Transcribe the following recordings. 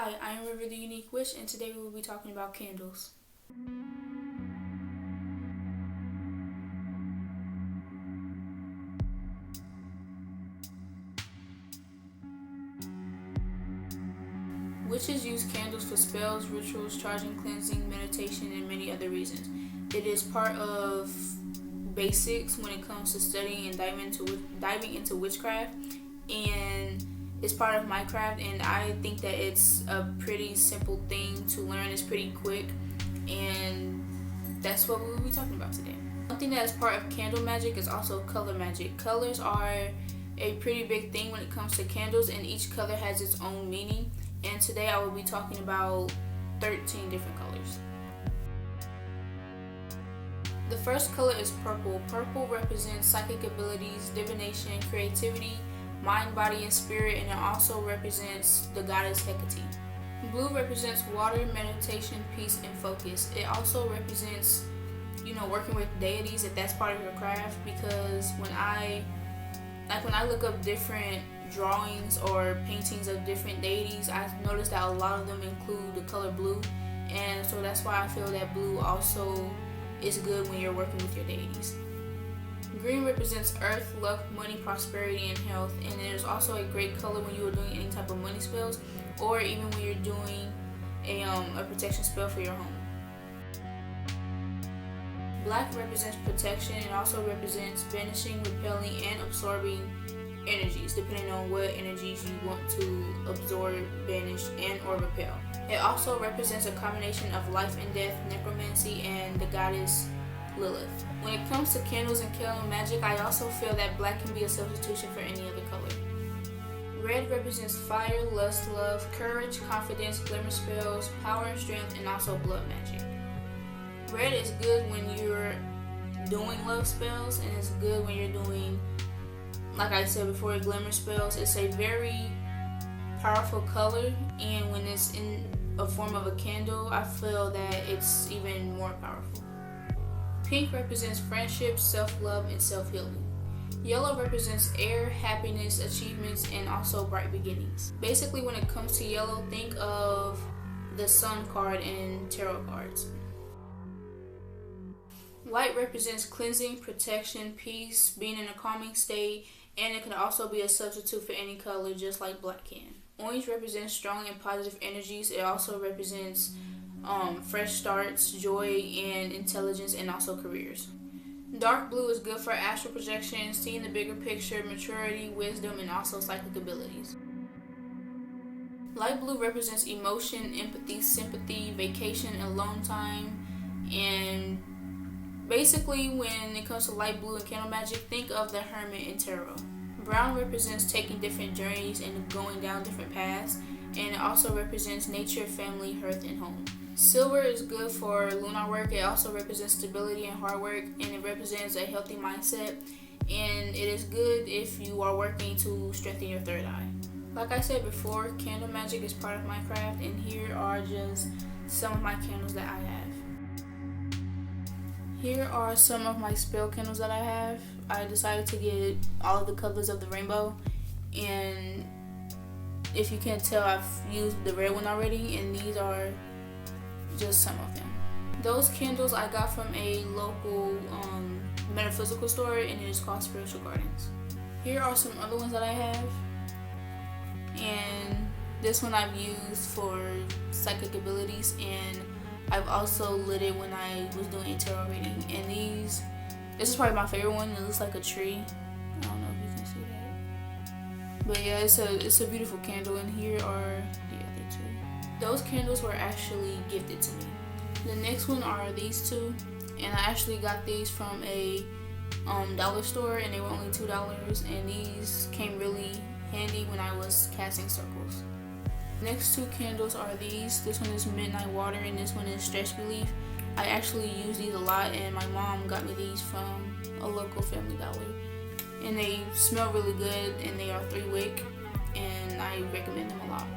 Hi, I am River the Unique Witch, and today we will be talking about candles. Witches use candles for spells, rituals, charging, cleansing, meditation, and many other reasons. It is part of basics when it comes to studying and diving into witchcraft, and it's part of my craft, and I think that it's a pretty simple thing to learn. It's pretty quick, and that's what we will be talking about today. One thing that is part of candle magic is also color magic. Colors are a pretty big thing when it comes to candles, and each color has its own meaning. And today I will be talking about 13 different colors. The first color is purple. Purple represents psychic abilities, divination, creativity, mind, body, and spirit, and it also represents the goddess Hecate. Blue represents water, meditation, peace, and focus. It also represents, working with deities, if that's part of your craft, because when I look up different drawings or paintings of different deities, I've noticed that a lot of them include the color blue, and so that's why I feel that blue also is good when you're working with your deities. Green represents earth, luck, money, prosperity, and health, and it is also a great color when you are doing any type of money spells, or even when you're doing a protection spell for your home. Black represents protection. It also represents banishing, repelling, and absorbing energies, depending on what energies you want to absorb, banish, and or repel. It also represents a combination of life and death, necromancy, and the goddess Lilith. When it comes to candles and candle magic, I also feel that black can be a substitution for any other color. Red represents fire, lust, love, courage, confidence, glamour spells, power and strength, and also blood magic. Red is good when you're doing love spells, and it's good when you're doing, like I said before, glamour spells. It's a very powerful color, and when it's in a form of a candle, I feel that it's even more powerful. Pink represents friendship, self-love, and self-healing. Yellow represents air, happiness, achievements, and also bright beginnings. Basically, when it comes to yellow, think of the sun card in tarot cards. White represents cleansing, protection, peace, being in a calming state, and it can also be a substitute for any color, just like black can. Orange represents strong and positive energies. It also represents fresh starts, joy, and intelligence, and also careers. Dark blue is good for astral projection, seeing the bigger picture, maturity, wisdom, and also psychic abilities. Light blue represents emotion, empathy, sympathy, vacation, alone time, and basically when it comes to light blue and candle magic, think of the hermit in tarot. Brown represents taking different journeys and going down different paths, and it also represents nature, family, hearth, and home. Silver is good for lunar work. It also represents stability and hard work, and it represents a healthy mindset, and it is good if you are working to strengthen your third eye. Like I said before, candle magic is part of my craft, and here are just some of my candles that I have. Here are some of my spell candles that I have. I decided to get all of the colors of the rainbow, and if you can't tell, I've used the red one already, and these are just some of them. Those candles I got from a local metaphysical store, and it is called Spiritual Gardens. Here are some other ones that I have, and this one I've used for psychic abilities, and I've also lit it when I was doing a tarot reading. And this is probably my favorite one. It looks like a tree. I don't know if you can see that, but yeah, it's a beautiful candle. And here are the other two. Those candles were actually gifted to me. The next one are these two, and I actually got these from a dollar store, and they were only $2, and these came really handy when I was casting circles. Next two candles are these. This one is Midnight Water, and this one is Stress Relief. I actually use these a lot, and my mom got me these from a local Family Dollar, and they smell really good, and they are 3-wick, and I recommend them a lot.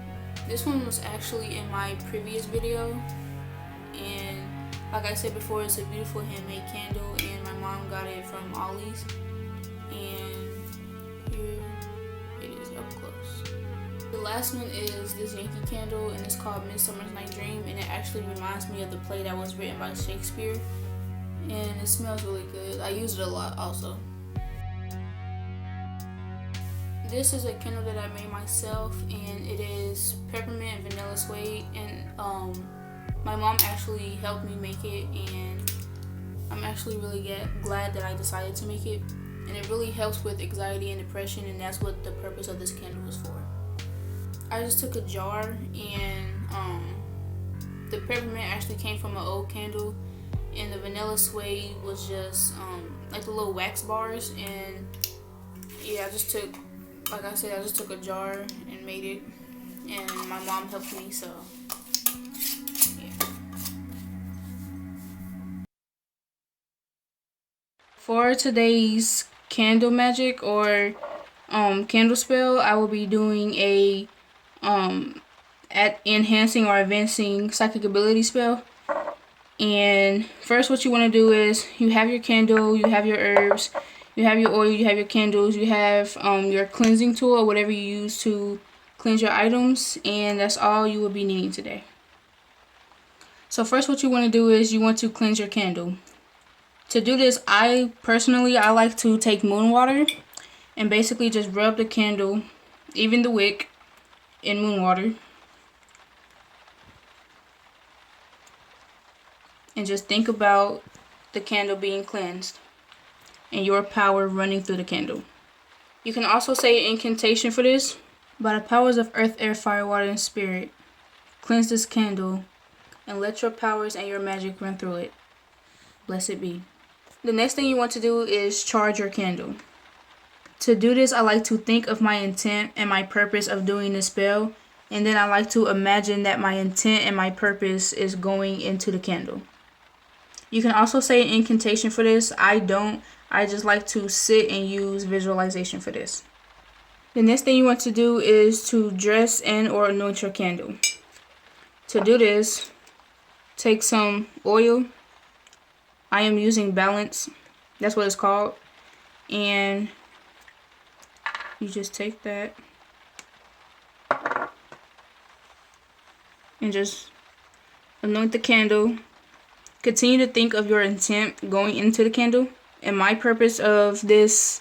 This one was actually in my previous video, and like I said before, it's a beautiful handmade candle, and my mom got it from Ollie's, and here it is up close. The The last one is this Yankee candle, and it's called Midsummer's Night Dream, and it actually reminds me of the play that was written by Shakespeare, and it smells really good. I use it a lot also. This is a candle that I made myself, and it is peppermint and vanilla suede, and my mom actually helped me make it, and I'm actually really glad that I decided to make it. And it really helps with anxiety and depression, and that's what the purpose of this candle was for. I just took a jar, and the peppermint actually came from an old candle, and the vanilla suede was just like the little wax bars. And yeah, I just took, like I said, I just took a jar and made it, and my mom helped me, so yeah. For today's candle magic or candle spell, I will be doing a at enhancing or advancing psychic ability spell. And first, what you want to do is you have your candle, you have your herbs, you have your oil, you have your candles, you have your cleansing tool or whatever you use to cleanse your items, and that's all you will be needing today. So first, what you want to do is you want to cleanse your candle. To do this, I like to take moon water and basically just rub the candle, even the wick, in moon water. And just think about the candle being cleansed and your power running through the candle. You can also say an incantation for this. By the powers of earth, air, fire, water, and spirit, cleanse this candle and let your powers and your magic run through it. Blessed be. The next thing you want to do is charge your candle. To do this, I like to think of my intent and my purpose of doing the spell, and then I like to imagine that my intent and my purpose is going into the candle. You can also say an incantation for this. I just like to sit and use visualization for this. The next thing you want to do is to dress and or anoint your candle. To do this, take some oil. I am using Balance. That's what it's called. And you just take that and just anoint the candle. Continue to think of your intent going into the candle. And my purpose of this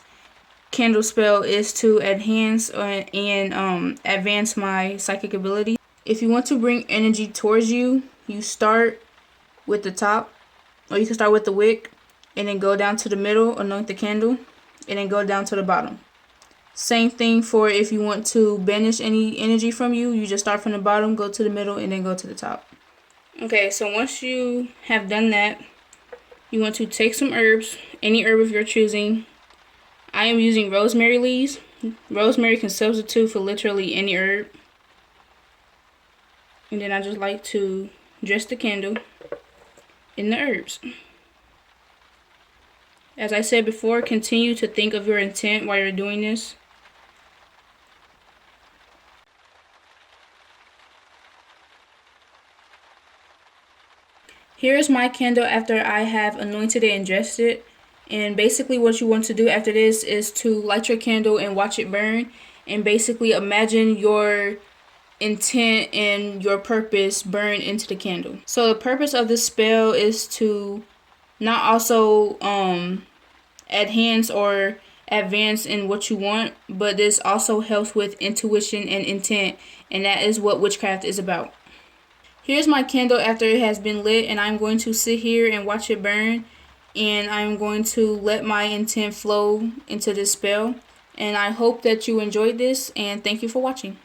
candle spell is to enhance and advance my psychic ability. If you want to bring energy towards you, you start with the top, or you can start with the wick and then go down to the middle, anoint the candle, and then go down to the bottom. Same thing for if you want to banish any energy from you. You just start from the bottom, go to the middle, and then go to the top. Okay, so once you have done that, you want to take some herbs, any herb of your choosing. I am using rosemary leaves. Rosemary can substitute for literally any herb. And then I just like to dress the candle in the herbs. As I said before, continue to think of your intent while you're doing this. Here's my candle after I have anointed it and dressed it. And basically what you want to do after this is to light your candle and watch it burn. And basically imagine your intent and your purpose burn into the candle. So the purpose of this spell is to not also enhance or advance in what you want, but this also helps with intuition and intent, and that is what witchcraft is about. Here's my candle after it has been lit, and I'm going to sit here and watch it burn, and I'm going to let my intent flow into this spell. And I hope that you enjoyed this, and thank you for watching.